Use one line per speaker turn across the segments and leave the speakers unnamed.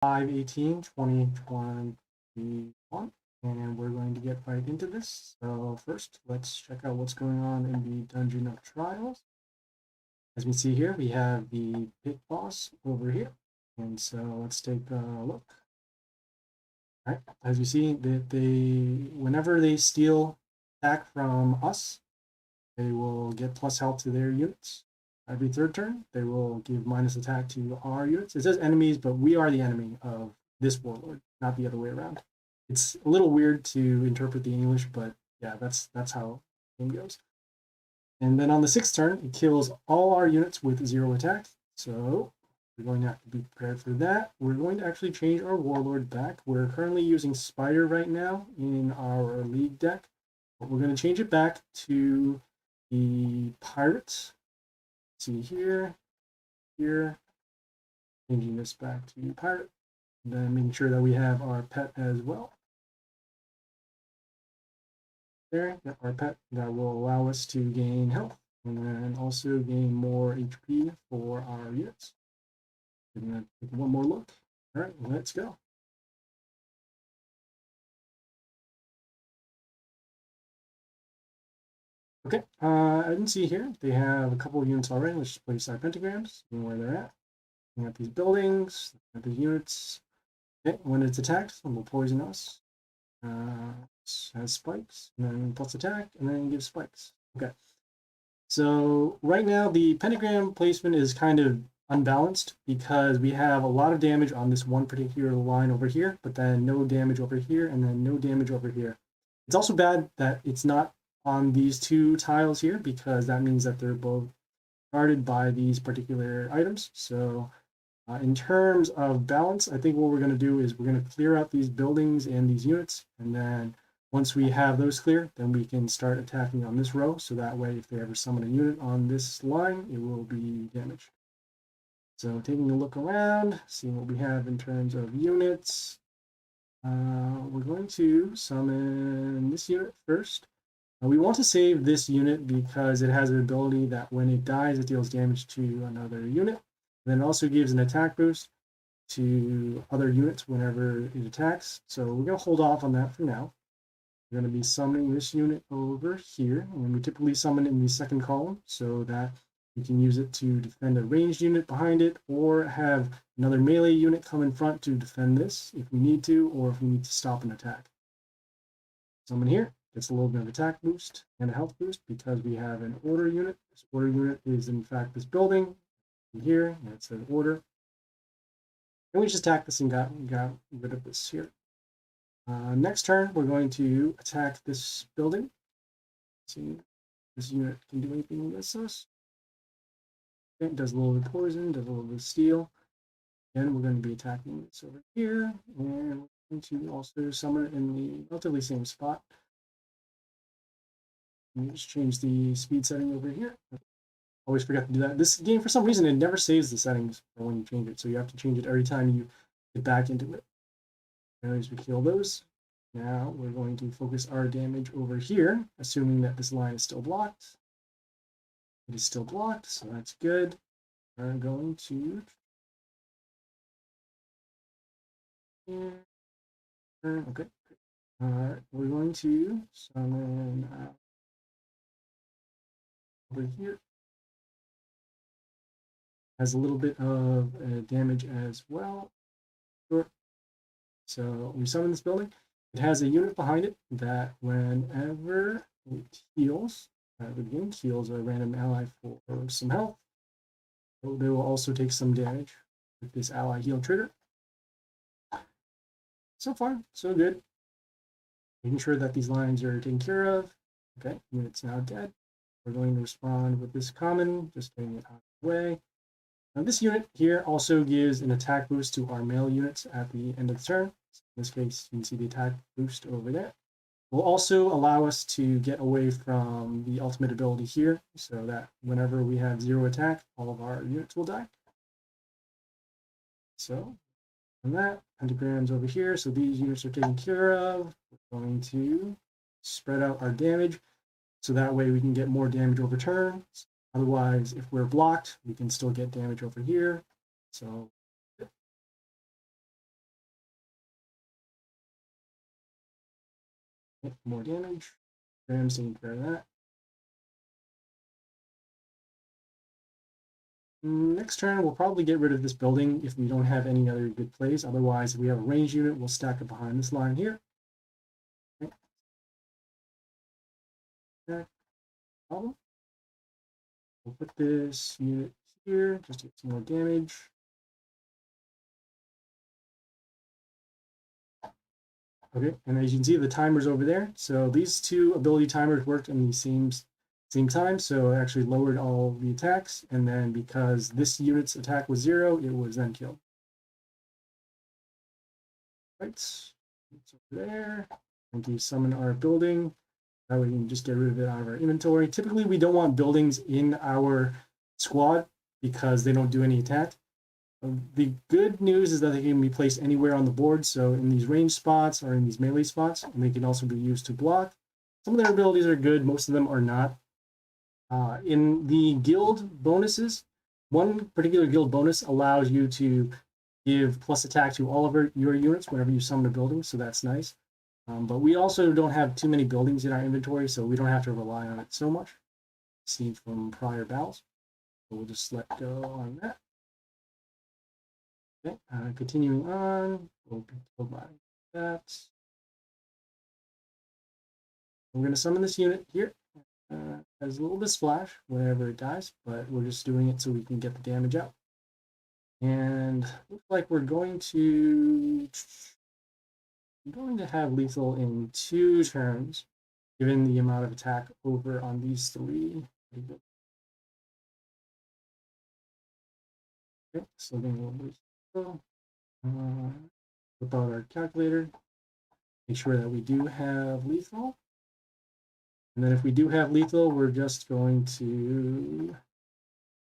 5/18/2021, and we're going to get right into this. So first, let's check out what's going on in the Dungeon of Trials. As we see here, we have the pit boss over here, and so let's take a look. All right, as you see, whenever they steal attack from us, they will get plus health to their units. Every third turn, they will give minus attack to our units. It says enemies, but we are the enemy of this warlord, not the other way around. It's a little weird to interpret the English, but yeah, that's how the game goes. And then on the sixth turn, it kills all our units with 0 attack. So we're going to have to be prepared for that. We're going to actually change our warlord back. We're currently using Spider right now in our league deck, but we're going to change it back to the pirates. See here, changing this back to pirate, and then making sure that we have our pet as well. There, our pet that will allow us to gain health and then also gain more HP for our units. We're gonna take one more look. All right, let's go. Okay, I didn't see here. They have a couple of units already. Let's just place our pentagrams, see where they're at. Looking at these buildings, at the units. Okay, when it's attacked, it will poison us. Has spikes, and then plus attack, and then gives spikes. Okay. So right now the pentagram placement is kind of unbalanced because we have a lot of damage on this one particular line over here, but then no damage over here, and then no damage over here. It's also bad that it's not on these two tiles here because that means that they're both guarded by these particular items. So in terms of balance, I think what we're going to do is we're going to clear out these buildings and these units, and then once we have those clear, then we can start attacking on this row, so that way if they ever summon a unit on this line, it will be damaged. So taking a look around, seeing what we have in terms of units, we're going to summon this unit first. We want to save this unit because it has an ability that when it dies, it deals damage to another unit. And then it also gives an attack boost to other units whenever it attacks. So we're going to hold off on that for now. We're going to be summoning this unit over here, and we typically summon it in the second column so that we can use it to defend a ranged unit behind it, or have another melee unit come in front to defend this if we need to, or if we need to stop an attack. Summon here gets a little bit of attack boost and a health boost because we have an order unit. This order unit is in fact this building here, and it says order. And we just attacked this and got rid of this here. Next turn, we're going to attack this building. See if this unit can do anything against us. Okay, it does a little bit of poison, does a little bit of steel. Then we're going to be attacking this over here, and we're going to also summon it in the relatively same spot. Let me just change the speed setting over here. Always forget to do that. This game, for some reason, it never saves the settings for when you change it, so you have to change it every time you get back into it. As we kill those, now we're going to focus our damage over here, assuming that this line is still blocked. It is still blocked, so that's good. We're going to okay. We're going to summon over here. Has a little bit of damage as well. Sure. So we summon this building. It has a unit behind it that whenever it heals, at the beginning, heals a random ally for some health. So they will also take some damage with this ally heal trigger. So far, so good. Making sure that these lines are taken care of. Okay, unit's now dead. We're going to respond with this common, just getting it out of the way. Now this unit here also gives an attack boost to our melee units at the end of the turn. In this case, you can see the attack boost over there. Will also allow us to get away from the ultimate ability here, so that whenever we have 0 attack, all of our units will die. So, on that, pentagrams over here, so these units are taken care of. We're going to spread out our damage, so that way we can get more damage over turns. Otherwise, if we're blocked, we can still get damage over here. So More damage. Graham's taking care of that. Next turn, we'll probably get rid of this building if we don't have any other good plays. Otherwise, if we have a ranged unit, we'll stack it behind this line here. Okay. Problem. We'll put this unit here just to get some more damage. Okay, and as you can see, the timer's over there. So these two ability timers worked in the same time, so it actually lowered all the attacks. And then because this unit's attack was 0, it was then killed. Right, it's over there. And to summon our building, that way we can just get rid of it out of our inventory. Typically, we don't want buildings in our squad because they don't do any attack. The good news is that they can be placed anywhere on the board, so in these range spots or in these melee spots, and they can also be used to block. Some of their abilities are good, most of them are not. In the guild bonuses, one particular guild bonus allows you to give plus attack to all of your units whenever you summon a building, so that's nice. But we also don't have too many buildings in our inventory, so we don't have to rely on it so much. Seen from prior battles. So we'll just let go on that. Okay, continuing on, we'll be told by that. We're going to summon this unit here. Has a little bit of splash whenever it dies, but we're just doing it so we can get the damage out. And looks like we're going to have lethal in 2 turns, given the amount of attack over on these 3. Okay, so then we'll whip out our calculator, make sure that we do have lethal. And then if we do have lethal, we're just going to...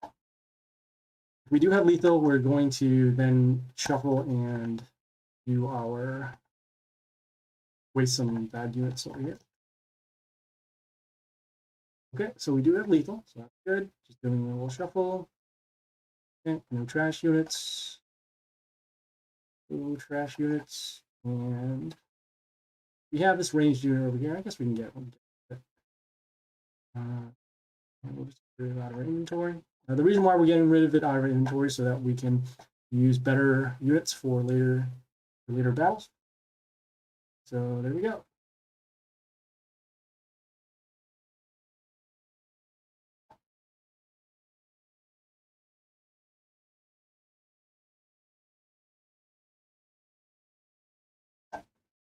If we do have lethal, we're going to then shuffle and do our... waste some bad units over here. Okay, so we do have lethal, so that's good. Just doing a little shuffle. Okay, no trash units. No trash units. And we have this ranged unit over here. I guess we can get one. And we'll just get rid of it out of our inventory. The reason why we're getting rid of it out of our inventory is so that we can use better units for later battles. So there we go.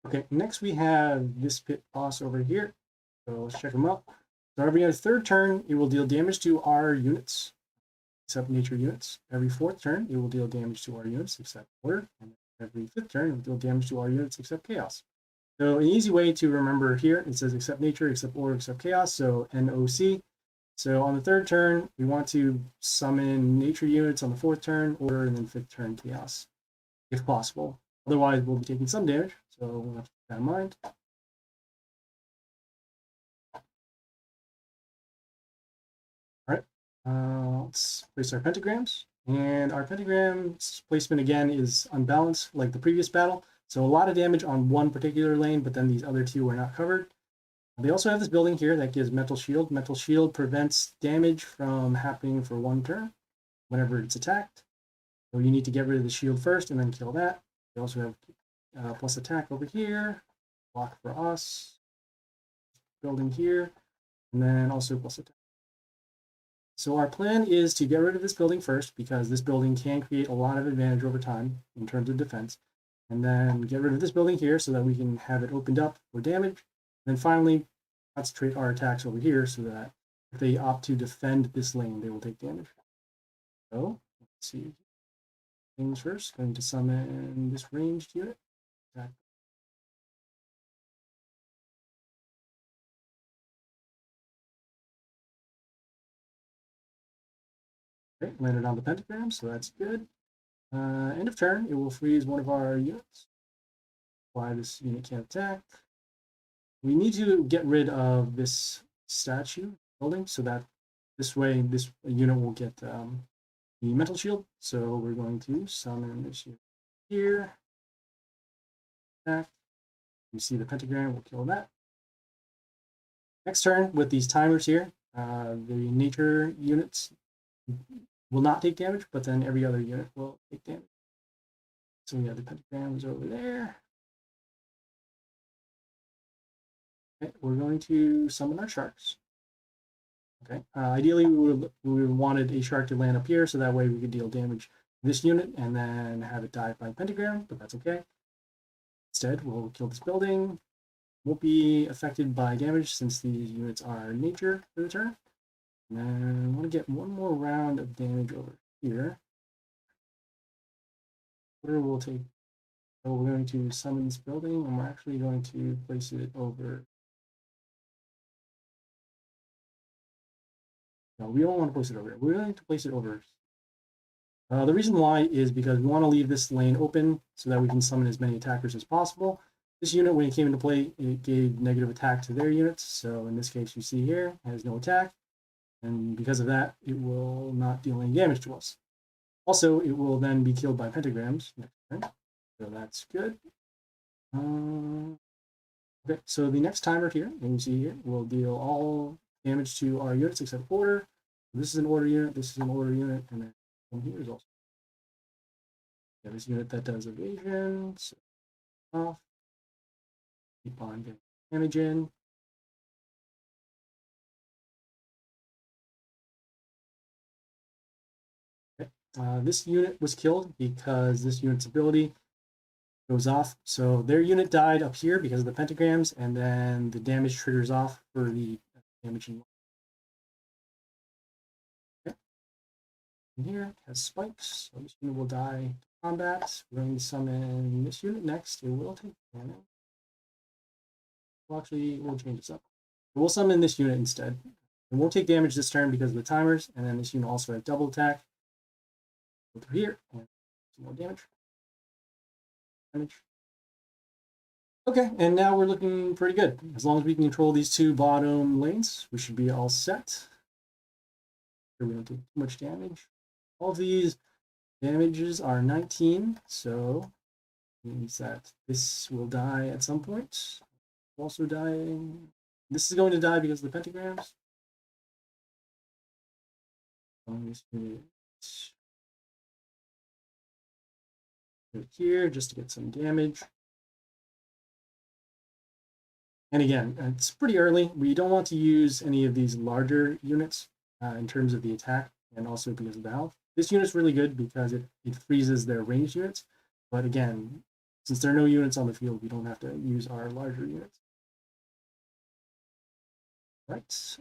Okay, next we have this pit boss over here. So let's check him out. So every 3rd turn, it will deal damage to our units, except nature units. Every 4th turn, it will deal damage to our units, except order. And every 5th turn, it will deal damage to our units, except chaos. So an easy way to remember here, it says except nature, except order, except chaos, so NOC. So on the 3rd turn, we want to summon nature units on the 4th turn, order, and then 5th turn chaos, if possible. Otherwise, we'll be taking some damage, so we'll have to keep that in mind. All right, let's place our pentagrams. And our pentagrams placement again is unbalanced like the previous battle. So a lot of damage on one particular lane, but then these other 2 are not covered. They also have this building here that gives mental shield. Mental shield prevents damage from happening for 1 turn whenever it's attacked. So you need to get rid of the shield first and then kill that. We also have plus attack over here, block for us, building here, and then also plus attack. So our plan is to get rid of this building first because this building can create a lot of advantage over time in terms of defense. And then get rid of this building here so that we can have it opened up for damage. And then finally, concentrate our attacks over here so that if they opt to defend this lane, they will take damage. So, let's see. Things first, going to summon this ranged unit. Okay, landed on the pentagram, so that's good. End of turn, it will freeze one of our units. Why this unit can't attack. We need to get rid of this statue building so that this way this unit will get the mental shield. So we're going to summon this unit here. Attack. You see the pentagram, we'll kill that. Next turn with these timers here, the nature units will not take damage, but then every other unit will take damage. So we have the pentagrams over there. Okay, we're going to summon our sharks. Okay, ideally we would wanted a shark to land up here, so that way we could deal damage to this unit and then have it die by pentagram, but that's okay. Instead, we'll kill this building. Won't be affected by damage since these units are nature for the turn. And then I want to get one more round of damage over here. Order will take. So we're going to summon this building, and we're actually going to place it over. No, we don't want to place it over here. We're going to place it over. The reason why is because we want to leave this lane open so that we can summon as many attackers as possible. This unit, when it came into play, it gave negative attack to their units. So in this case, you see here, it has no attack. And because of that, it will not deal any damage to us. Also, it will then be killed by pentagrams next turn. So that's good. Okay, so the next timer here, you can see here, will deal all damage to our units except order. This is an order unit, this is an order unit, and then one here is also. Yeah, this unit that does evasion, so off. Keep on getting damage in. Okay. This unit was killed because this unit's ability goes off. So their unit died up here because of the pentagrams, and then the damage triggers off for the damage in. Okay. And here it has spikes, so this unit will die to combat. We're going to summon this unit next. It will take damage. Well, actually, we'll change this up. We'll summon this unit instead. It won't take damage this turn because of the timers, and then this unit also has double attack. Go through here, and some more damage. Okay, and now we're looking pretty good. As long as we can control these two bottom lanes, we should be all set. Here we don't take too much damage. All of these damages are 19, so means that this will die at some point. Also dying. This is going to die because of the pentagrams. Here just to get some damage. And again, it's pretty early. We don't want to use any of these larger units in terms of the attack and also because of the health. This unit's really good because it freezes their ranged units. But again, since there are no units on the field, we don't have to use our larger units. Right.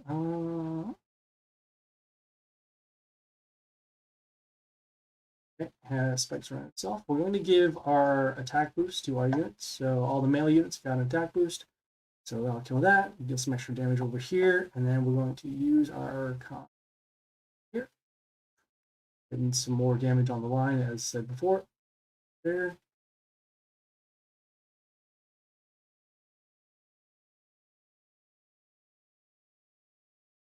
Okay, has spikes around itself. We're going to give our attack boost to our units. So all the melee units got an attack boost. So I'll kill that, get some extra damage over here, and then we're going to use our comp here. Getting some more damage on the line, as said before. There.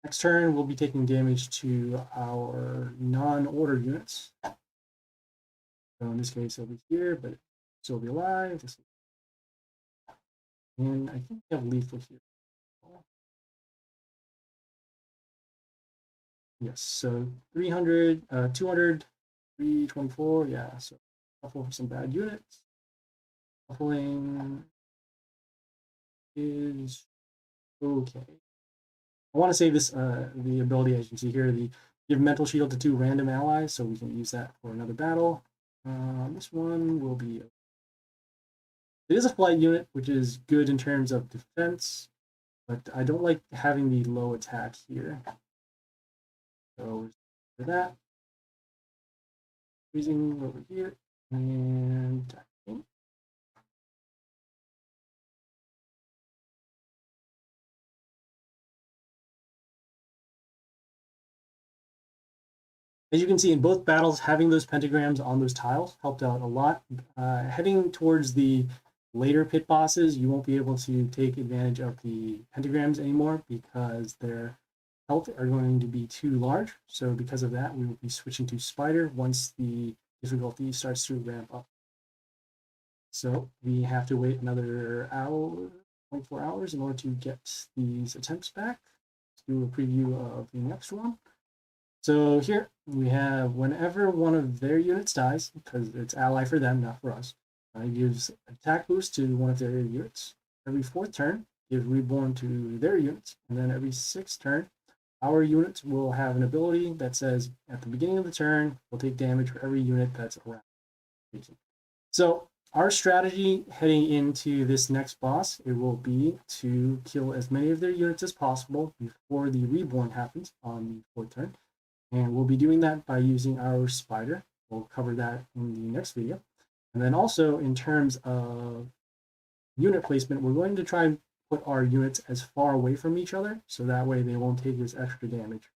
Next turn, we'll be taking damage to our non-order units. So in this case, it'll be here, but still be alive. And I think we have lethal here. Yes, so 300, 200, 324, yeah, so shuffle for some bad units. Shuffling is okay. I want to save this, the ability, as you can see here, the give mental shield to 2 random allies, so we can use that for another battle. This one will be. It is a flight unit, which is good in terms of defense, but I don't like having the low attack here. So for that, freezing over here, and attacking. As you can see in both battles, having those pentagrams on those tiles helped out a lot. Heading towards the later pit bosses, you won't be able to take advantage of the pentagrams anymore because their health are going to be too large. So because of that, we will be switching to Spider once the difficulty starts to ramp up. So we have to wait another hour, 24 hours in order to get these attempts back. Let's do a preview of the next one. So here we have whenever one of their units dies, because it's ally for them, not for us, it gives attack boost to one of their units. Every 4th turn, give reborn to their units, and then every 6th turn, our units will have an ability that says at the beginning of the turn, we'll take damage for every unit that's around. So our strategy heading into this next boss, it will be to kill as many of their units as possible before the reborn happens on the 4th turn. And we'll be doing that by using our spider. We'll cover that in the next video. And then also in terms of unit placement, we're going to try and put our units as far away from each other, so that way they won't take this extra damage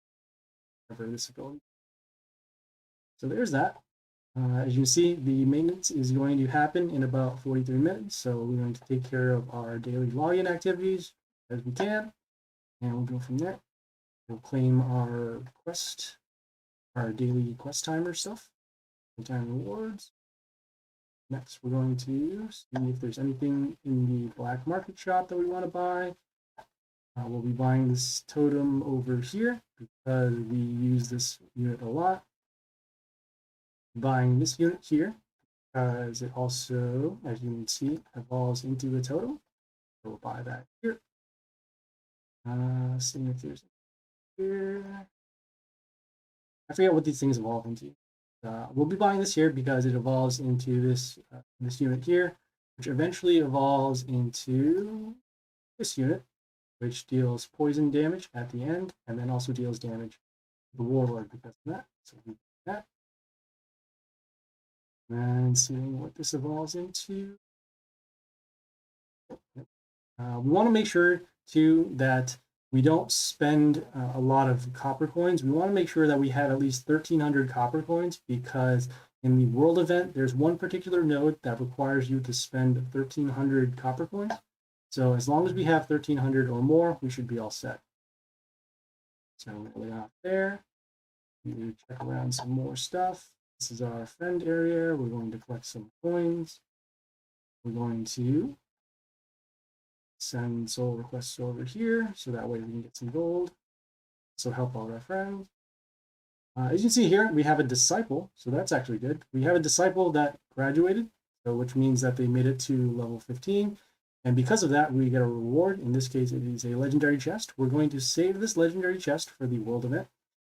for this ability. So there's that. As you can see, the maintenance is going to happen in about 43 minutes. So we're going to take care of our daily login activities as we can, and we'll go from there. We'll claim our quest, our daily quest timer stuff, time rewards. Next, we're going to see if there's anything in the black market shop that we want to buy. We'll be buying this totem over here because we use this unit a lot. Buying this unit here because it also, as you can see, evolves into a totem. So we'll buy that here. Seeing if there's here. I forget what these things evolve into. We'll be buying this here because it evolves into this this unit here, which eventually evolves into this unit, which deals poison damage at the end, and then also deals damage to the warlord because of that. So we do that. And seeing what this evolves into. We want to make sure too that we don't spend a lot of copper coins. We want to make sure that we have at least 1,300 copper coins, because in the world event, there's one particular node that requires you to spend 1,300 copper coins. So as long as we have 1,300 or more, we should be all set. So we're off there. We check around some more stuff. This is our friend area. We're going to collect some coins. We're going to send soul requests over here, so that way we can get some gold. So help all our friends. As you can see here, we have a disciple, so that's actually good. We have a disciple that graduated, so which means that they made it to level 15. And because of that, we get a reward. In this case, it is a legendary chest. We're going to save this legendary chest for the world event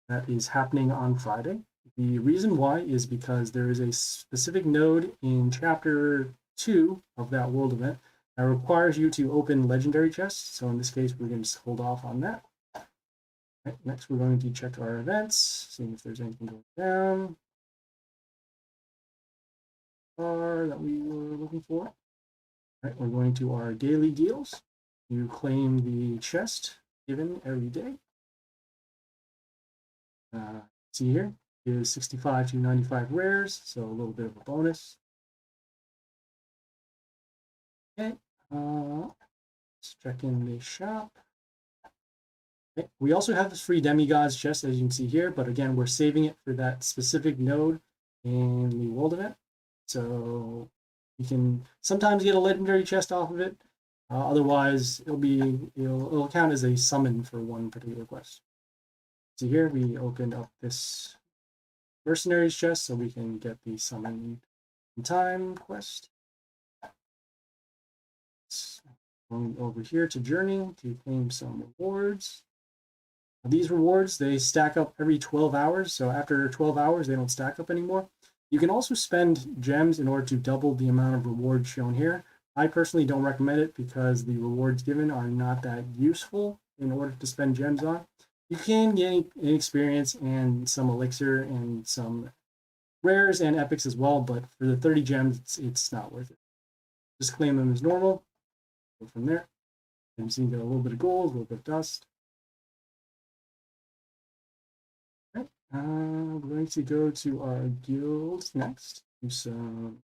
that is happening on Friday. The reason why is because there is a specific node in chapter 2 of that world event that requires you to open legendary chests. So in this case, we're going to hold off on that. Right, next, we're going to check our events, seeing if there's anything going down. That we were looking for. Right, we're going to our daily deals. You claim the chest given every day. See here is 65 to 95 rares, so a little bit of a bonus. Okay, let's check in the shop. Okay. We also have this free demigods chest, as you can see here, but again, we're saving it for that specific node in the world event. So you can sometimes get a legendary chest off of it. Otherwise, it'll count as a summon for one particular quest. So here we opened up this mercenaries chest so we can get the summon in time quest. Going over here to journey to claim some rewards. These rewards, they stack up every 12 hours. So after 12 hours, they don't stack up anymore. You can also spend gems in order to double the amount of rewards shown here. I personally don't recommend it because the rewards given are not that useful in order to spend gems on. You can gain experience and some elixir and some rares and epics as well, but for the 30 gems, it's not worth it. Just claim them as normal. Go from there. You can see you get a little bit of gold, a little bit of dust. Okay. We're going to go to our guilds next. Do some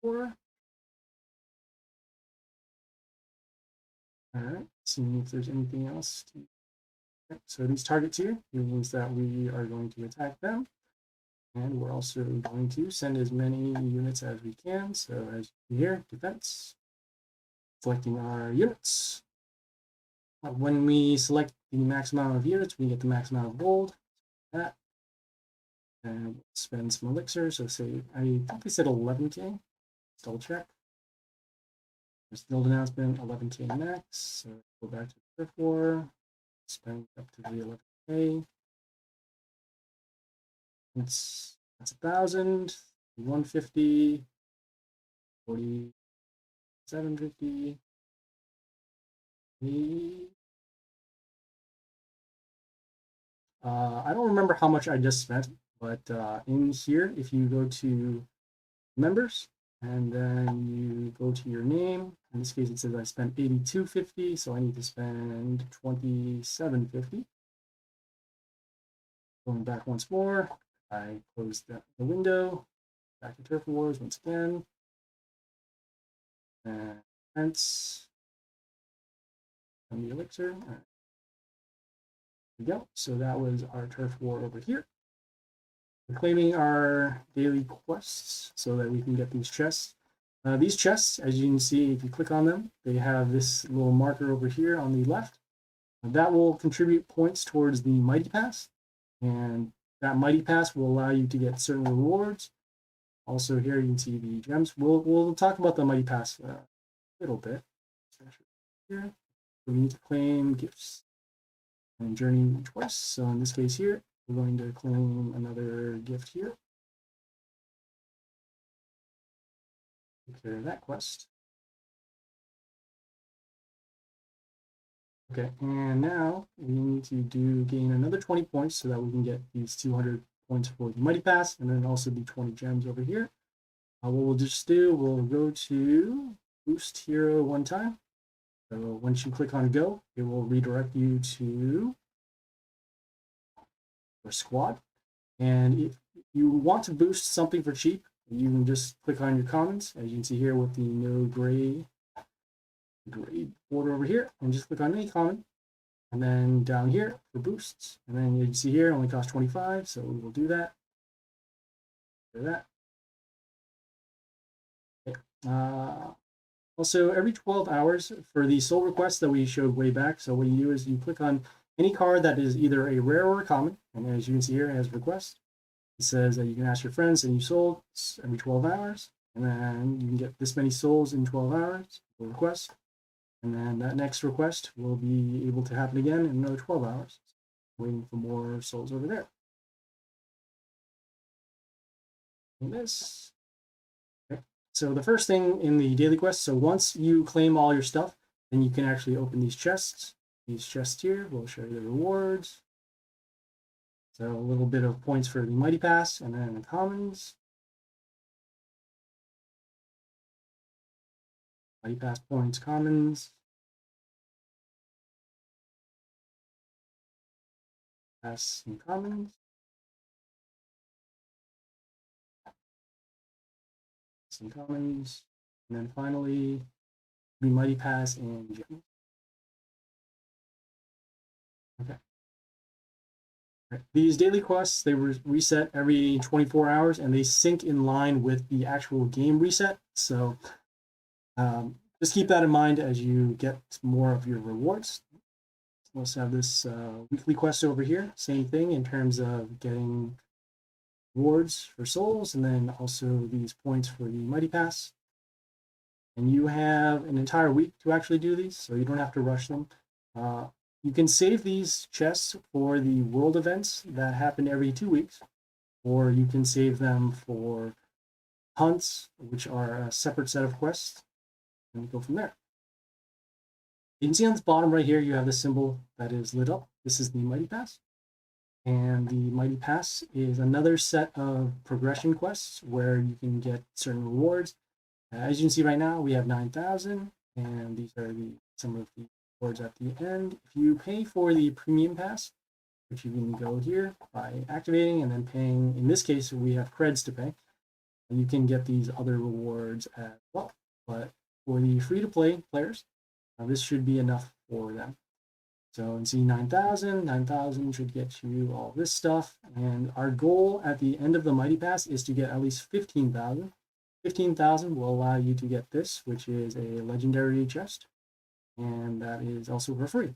war. All right. Seeing if there's anything else. Okay. So these targets here means that we are going to attack them. And we're also going to send as many units as we can. So as you see here, defense. selecting our units. When we select the max amount of units, we get the max amount of gold. That. And spend some elixir. So say, I think we said 11k. Let's double check. There's the build announcement, 11k max. So go back to the turf war, spend up to the 11k. That's 1,000, 150, 40, 750. I don't remember how much I just spent, but in here, if you go to members and then you go to your name, in this case it says I spent 82.50, so I need to spend 27.50. Going back once more, I close the window, back to Turf Wars once again, and rents, and the elixir. There we go. So that was our Turf War over here. We're claiming our daily quests so that we can get these chests. These chests, as you can see, if you click on them, they have this little marker over here on the left. That will contribute points towards the Mighty Pass, and that Mighty Pass will allow you to get certain rewards. Also here you can see the gems. We'll talk about the Mighty Pass a little bit. Here, we need to claim gifts and journey twice. So in this case here, we're going to claim another gift here. Take care of that quest. Okay, and now we need to gain another 20 points so that we can get these 200 points for the Mighty Pass, and then also the 20 gems over here. What we'll just do, we'll go to Boost Hero one time. So once you click on Go, it will redirect you to your squad. And if you want to boost something for cheap, you can just click on your commons, as you can see here with the no gray border over here, and just click on any common. And then down here for boosts, and then you can see here it only costs 25, so we will do that. Do that. Okay. Also, every 12 hours for the soul requests that we showed way back, so what you do is you click on any card that is either a rare or a common, and as you can see here, it has request. It says that you can ask your friends and you sold every 12 hours, and then you can get this many souls in 12 hours for request. And then that next request will be able to happen again in another 12 hours. Waiting for more souls over there. And this. Okay. So the first thing in the daily quest, so once you claim all your stuff, then you can actually open these chests. These chests here will show you the rewards. So a little bit of points for the Mighty Pass, and then the commons. Mighty Pass points, commons. Pass and commons. Some commons. And then finally, the Mighty Pass and gems. Okay. Right. These daily quests, they reset every 24 hours, and they sync in line with the actual game reset. So just keep that in mind as you get more of your rewards. We also have this weekly quest over here. Same thing in terms of getting rewards for souls, and then also these points for the Mighty Pass. And you have an entire week to actually do these, so you don't have to rush them. You can save these chests for the world events that happen every 2 weeks, or you can save them for hunts, which are a separate set of quests, and go from there. You can see on the bottom right here, you have the symbol that is lit up. This is the Mighty Pass. And the Mighty Pass is another set of progression quests where you can get certain rewards. As you can see right now, we have 9,000, and these are some of the rewards at the end. If you pay for the premium pass, which you can go here by activating and then paying, in this case, we have creds to pay, and you can get these other rewards as well. But for the free-to-play players, this should be enough for them. So you can see 9,000 should get you all this stuff. And our goal at the end of the Mighty Pass is to get at least 15,000. 15,000 will allow you to get this, which is a legendary chest, and that is also for free.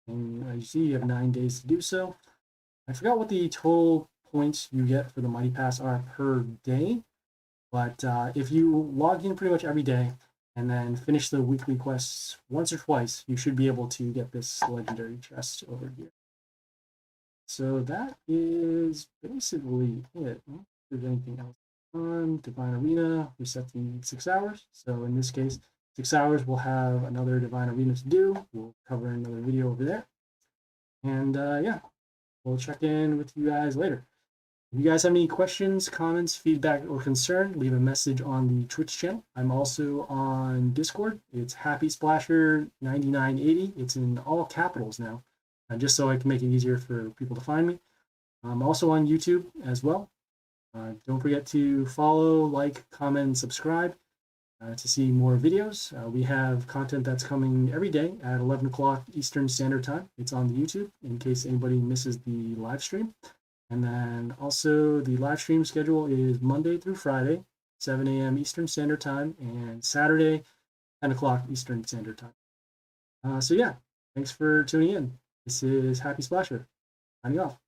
And as you see, you have 9 days to do so. I forgot what the total points you get for the Mighty Pass are per day, but if you log in pretty much every day and then finish the weekly quests once or twice, you should be able to get this legendary chest over here. So that is basically it. If there's anything else on Divine Arena, we set the 6 hours. So in this case, 6 hours, we'll have another Divine Arena to do. We'll cover another video over there. And yeah, we'll check in with you guys later. If you guys have any questions, comments, feedback, or concern, leave a message on the Twitch channel. I'm also on Discord. It's Happy Splasher 9980. It's in all capitals now, just so I can make it easier for people to find me. I'm also on YouTube as well. Don't forget to follow, like, comment, and subscribe to see more videos. We have content that's coming every day at 11 o'clock Eastern Standard Time. It's on the YouTube in case anybody misses the live stream. And then also the live stream schedule is Monday through Friday, 7 a.m. Eastern Standard Time, and Saturday, 10 o'clock Eastern Standard Time. So yeah, thanks for tuning in. This is Happy Splasher, signing off.